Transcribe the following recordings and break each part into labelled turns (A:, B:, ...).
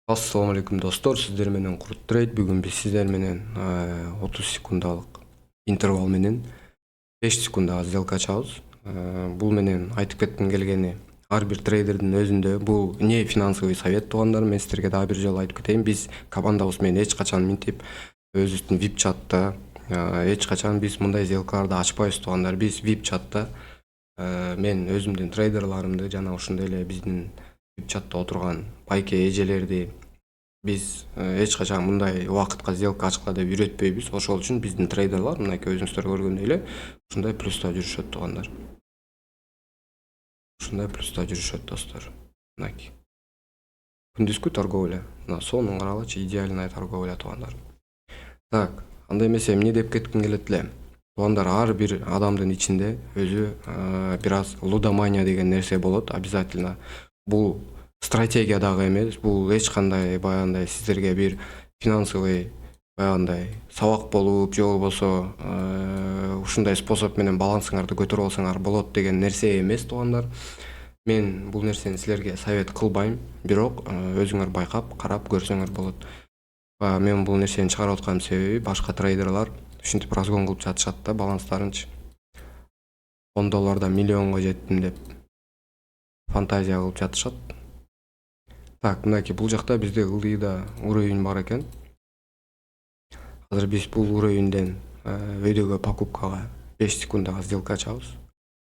A: Assalamu алейкум достор, сиздер менен Курт Трейд. Бүгүн биз сиздер менен 30 секундалык интервал менен 5 секундага сделка ачабыз. Бул менен айтып кетким келгени, ар бир трейдердин өзүндө бул не финансовый совет туугандар. Мен сиздерге дагы бир жолу айтып кетейин, биз командабыз менен эч качан минтип өзүбүздүн VIP чатта эч качан биз мындай сделкаларды ачпайбыз туугандар. Биз VIP чатта мен өзүмдүн трейдерларымды жана ушундай эле биздин VIP чатта отурган пайке эжелерди биз эч качан мындай убакытка сделка ачкыла деп үйрөтпөйбүз. Ошол үчүн биздин трейдерлар мынакей өзүңүздөр көргөндөй эле ушундай плюста жүрүшөт туугандар. Ушундай плюста жүрүшөт достор. Мынакей күндүзгү торговля, мына сонун карагылачы, идеальная торговля туугандар. Так, анда эмесе эмне деп кетким келет эле. Туугандар, ар бир адамдын ичинде өзү бир аз лудомания деген нерсе болот обязательно. Бул стратегия дагы эмес, бул эч кандай баягындай сиздерге бир финансовый баягындай сабак болуп же болбосо ушундай способ менен балансыңарды көтөрүп алсаңар болот деген нерсе эмес туугандар. Мен бул нерсени силерге совет кылбайм, бирок өзүңөр байкап карап көрсөңөр болот. Мен бул нерсени чыгарып атканымдын себеби башка трейдерлар ушинтип разгон кылып жатышат да, баланстарынчы $10 миллионго жеттим деп фантазия кылып жатышат. Так, мынакей бул жакта бизде ылдыйда уровень бар экен. Азыр биз бул уровеньден өйдөгө покупкага 5 секундага сделка ачабыз.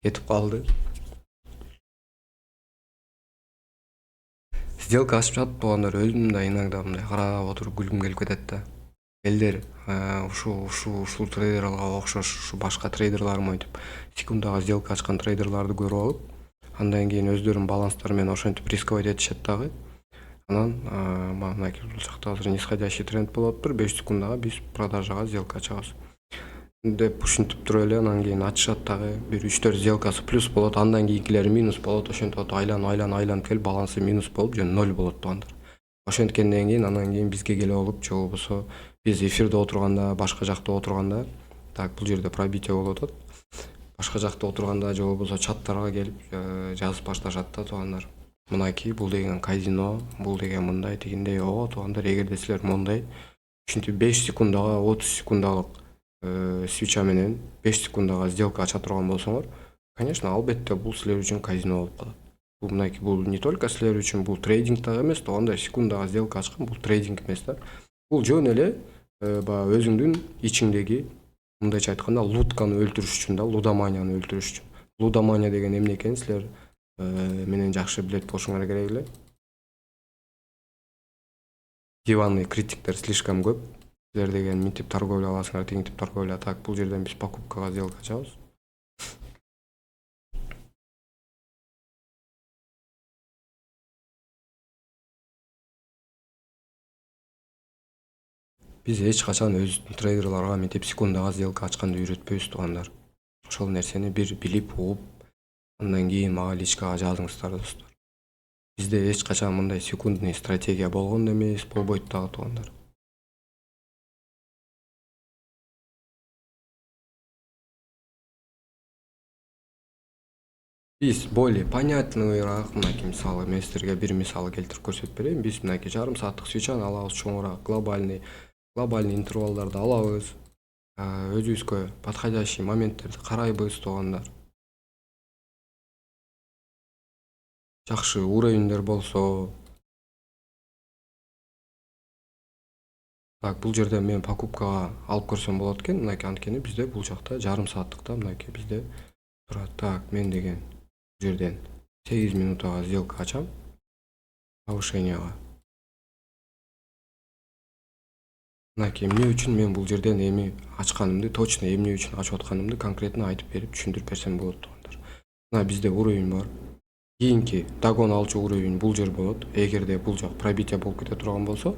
A: Кетип калды. Сделка ачып жатып туугандар, өзүм да иногда мындай карап отуруп күлгүм келип кетет да. Элдер ушул трейдерларга окшош, ушу башка трейдерлар монтип секундага сделка ачкан трейдерларды көрүп алып, андан кийин өздөрүнүн баланстары менен ошентип рисковать этишет дагы. Анан мынакей бул жакта азыр нисходящий тренд болуп атыптыр. 5 секундага биз продажага сделка ачабыз деп ушинтип туруп эле анан кийин ачышат дагы. Бир 3-4 сделкасы плюс болот, андан кийинкилери минус болот. Ошентип айланып келип балансы минус болуп же 0 болот туугандар. Ошенткенден кийин анан кийин бизге келип алып, же болбосо биз эфирде отурганда, башка жакта отурганда, так бул жерде пробитие болуп атат. Башка жакта отурганда же болбосо чаттарга келип жазып башташат да туугандар. Мынакей бул деген казино, бул деген мындай тигиндей. Туугандар, эгерде силер мондай ушинтип 5 секундага 30 секундалык свича менен 5 секундага сделка ача турган болсоңор, конечно, албетте бул силер үчүн казино болуп калат. Бул мынакей, бул не только силер үчүн, бул трейдинг дагы эмес туугандар. Секундага сделка ачкан бул трейдинг эмес да. Бул жөн эле баягы өзүңдүн ичиңдеги, мындайча айтканда, лутканы өлтүрүш үчүн да, лудоманияны өлтүрүш үчүн. Лудомания деген эмне экенин силер менен жакшы билет болушуңар керек эле. Диванный критиктер слишком көп. Силер деген минтип торговля аласыңар, тигинтип торговля. Так, бул жерден биз покупкага сделка ачабыз. Биз эч качан өзүбүздүн трейдерларга минтип секундага сделка ачканды үйрөтпөйбүз туугандар. Ошол нерсени бир билип угуп, андан кийин мага личкага жазыңыздар достор. Бизде эч качан мындай секундный стратегия болгон да эмес, болбойт дагы туугандар. Биз более понятныйраак, мынакей мисалы, мен силерге бир мисал келтирип көрсөтүп берейин. Биз мынакей жарым сааттык свечаны алабыз, чоңураак глобальный интервалдарды алабыз. Өзүбүзгө подходящий моменттерди карайбыз туугандар. Жакшы уровеньдер болсо. Так, бул жерде мен покупкага алып көрсөм болот экен. Мынакей, анткени бизде бул жакта жарым сааттыкта мынакей бизде турат. Так, мен деген бул жерден 8 минутага сделка ачам. Повышенияга. Мынакей, эмне үчүн мен бул жерден эми ачканымды, точно эмне үчүн ачып атканымды конкретно айтып берип түшүндүрүп берсем болот туугандар. Мына бизде уровень бар. Кийинки догон алчу уровень бул жер болот. Эгерде бул жак пробитие болуп кете турган болсо,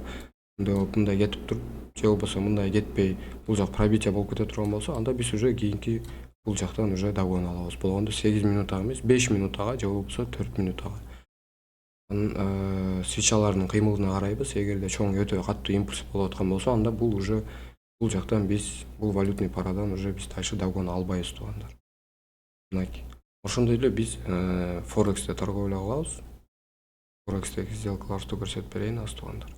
A: мындай кетип туруп, же болбосо мындай кетпей бул жак пробитие болуп кете турган болсо, анда биз уже кийинки бул жактан уже догон алабыз. Болгондо 8 минутага эмес, 5 минутага же болбосо 4 минутага. Свечалардын кыймылына карайбыз. Эгерде чоң өтө катуу импульс болуп аткан болсо, анда бул уже бул жактан биз бул валютный парадан уже биз дальше догон албайбыз туугандар. Мынакей. Ошондой эле биз форексте торговля кылабыз. Форекстеги сделкаларды көрсөтүп берейин аз туугандар.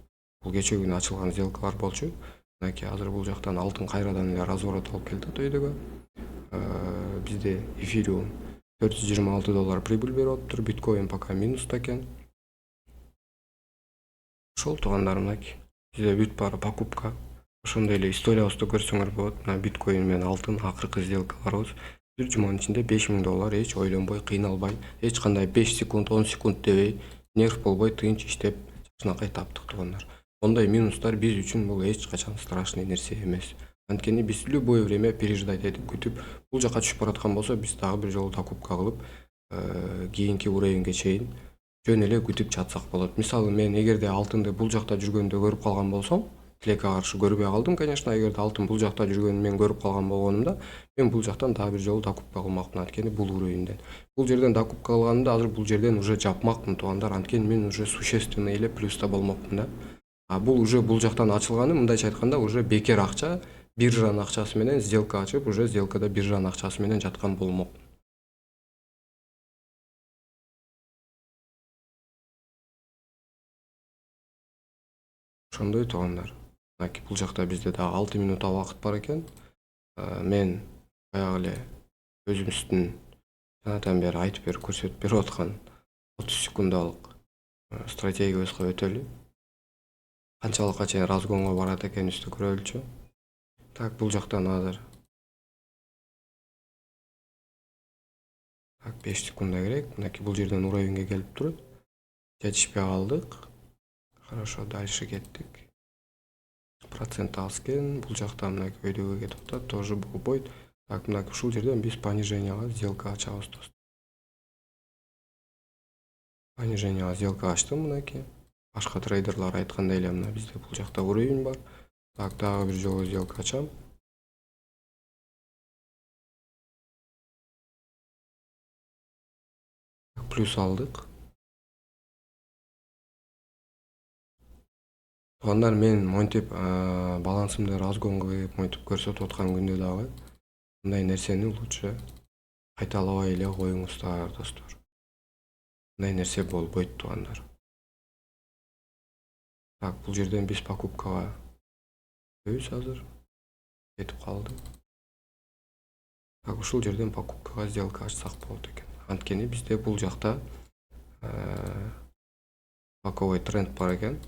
A: Бул кечээ күнү ачылган сделкалар болчу. Мынакей азыр бул жактан алтын кайрадан эле разворот алып келди өйдөгө. Бизде эфириум $426 прибыль берип атыптыр. Биткоин пока минуста экен. Ошол туугандар, мынакей бизде бүт баары покупка. Ошондой эле историябызды көрсөңөр болот. Мына биткоин менен алтын акыркы сделкаларыбыз бир жуманын ичинде $5000 эч ойлонбой, кыйналбай, эч кандай 5 секунд, 10 секунд дебей, нерв болбой тынч иштеп жакшынакай таптык туугандар. Ондай минустар биз үчүн бул эч качан страшный нерсе эмес. Анткени биз любое время переждать этип күтүп, бул жака түшүп бараткан болсо биз дагы бир жолу покупка кылып, кийинки уровеньге чейин жөн эле күтүп жатсак болот. Мисалы мен эгерде алтынды бул жакта жүргөндө көрүп калган болсом, тилекке каршы көрбөй калдым, конечно. Эгерде алтын бул жакта жүргөнүн мен көрүп калган болгонумда, мен бул жактан дагы бир жолу докупка кылмакмын, анткени бул уровеньден. Бул жерден докупка кылганымда азыр бул жерден уже жапмакмын туугандар, анткени мен уже существенно эле плюста болмокмун да. А бул уже бул жактан ачылганы, мындайча айтканда, уже бекер акча, биржанын акчасы менен сделка ачып, уже сделкада биржанын акчасы менен жаткан болмок. Ошондой туугандар. Мынакей бул жакта бизде дагы 6 минутта убакыт бар экен. Мен баягы эле өзүбүздүн жанатан бери айтып берип көрсөтүп берип аткан 30 секундалык стратегиябызга өтөлү. Канчалыкка чейин разгонго барат экенибизди көрөлүчү. Так, бул жактан азыр 5 секунда керек. Мынакей бул жерден уровеньге келип турат. Жетишпей калдык. Хорошо, дальше кеттик. Процент аз экен. Бул жакта мынакей өйдөгө кетип атат, тоже болбойт. Так, мынакей ушул жерден биз пониженияга сделка ачабыз достор. Пониженияга сделка ачтым мынакей. Башка трейдерлар айткандай эле мына бизде бул жакта уровень бар. Так, дагы бир жолу сделка ачам. Плюс алдык. Туугандар, мен монтип балансымды разгонго кеп монтип көрсөтүп аткан күндө дагы мындай нерсени лучше кайталабай эле коюңуздар достор. Мындай нерсе болбойт туугандар. Так, бул жерден биз покупкага өз азыр кетип калды. Так, ушул жерден покупкага сделка ачсак болот экен. Анткени бизде бул жакта боковой тренд бар экен.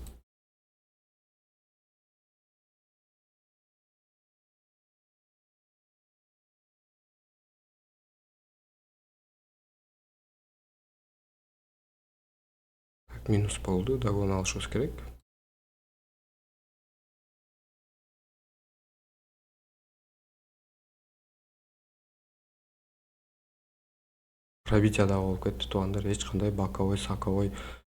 A: Так, минус болду, дагы алышыбыз керек. Пробитие дагы болуп кетти туугандар. Эч кандай боковой, саковой,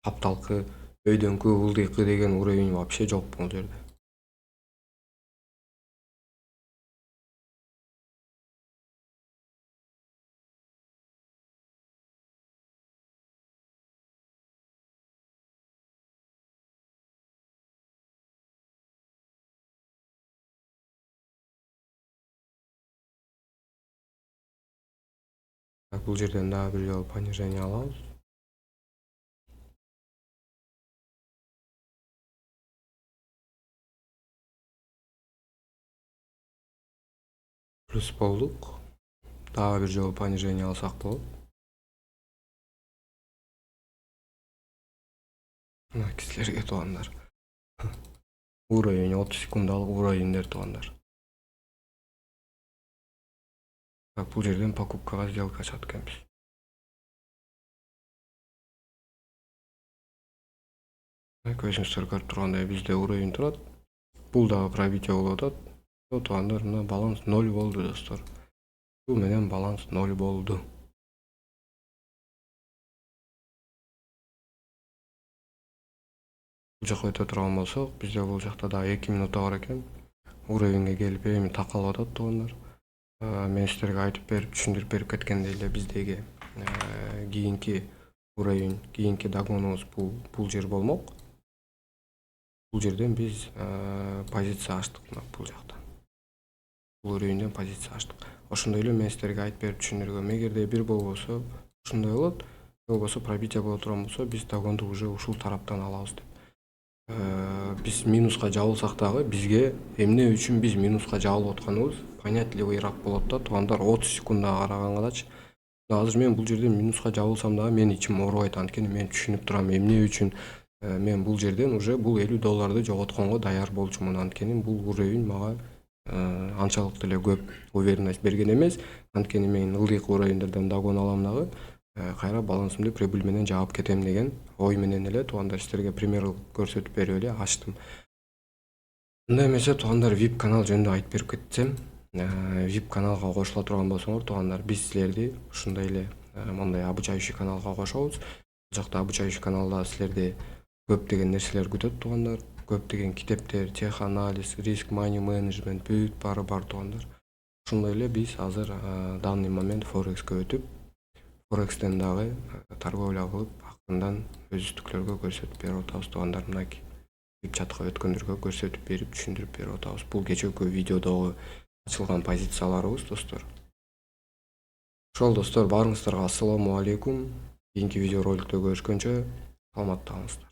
A: капталкы, өйдөңкү, ылдыйкы деген уровень вообще жок бул жерде. Так, бул жерден дагы бир жолу понижение алабыз. Плюс болдук. Дагы бир жолу понижение алсак болот. Мына силерге туугандар. Уровень 30 секундалык уровеньдер туугандар. Так, бул жерден покупкага сделка ачат экенбиз. Өзүңүздөр көрүп тургандай бизде уровень турат. Бул дагы пробитие болуп атат. Туугандар, мына баланс 0 болду достор. Бул менен баланс 0 болду. Бул жака өтө турган болсок, бизде бул жакта дагы 2 минутта бар экен. Уровеньге келип эми такалып атат туугандар. Мен силерге айтып берип, түшүндүрүп берип кеткендей эле биздеги кийинки уровень, кийинки догонубуз бул жер болмок. Бул жерден биз позиция ачтык мына бул жакта. Бул уровеньден позиция ачтык. Ошондой эле мен силерге айтып берип түшүндүргөм. Эгерде бир болбосо ушундай болот. болбосо пробитие боло турган болсо биз догонду уже ушул тараптан алабыз деп. Биз минуска жабылсак дагы бизге эмне үчүн биз минуска жабылып атканыбыз понятливыйраак болот да туугандар. 30 секундага карагандачы. Азыр мен бул жерден минуска жабылсам дагы менин ичим оорубайт, анткени мен түшүнүп турам эмне үчүн мен бул жерден уже бул $50 жоготконго даяр болчумун, анткени бул уровень мага анчалык деле көп уверенность берген эмес, анткени мен ылдыйкы уровеньдерден догон алам дагы кайра балансымды прибыль менен жаап кетем деген ой менен эле туугандар силерге пример көрсөтүп берип эле ачтым. Мындай эмесе туугандар, VIP канал жөнүндө айтып берип кетсем, VIP каналга кошула турган болсоңор туугандар, биз силерди ушундай эле мондай обучающий каналга кошобуз. Бул жакта обучающий каналда силерди көптөгөн нерселер күтөт туугандар. Көптөгөн китептер, теханализ, риск money management бүт баары бар туугандар. Ошондой эле биз азыр данный момент форекске өтүп, форекстен дагы торговля кылып, акырындан өзүздүклөргө көрсөтүп берип атабыз туугандар. Мынакей VIP чатка өткөндөргө көрсөтүп берип, түшүндүрүп берип атабыз. Бул кечээкү видеодогу ачылган позицияларыбыз достор. Ошол достор, баарыңыздарга ассаламу алейкум. Кийинки видео роликте көрүшкөнчө саламатта калыңыздар.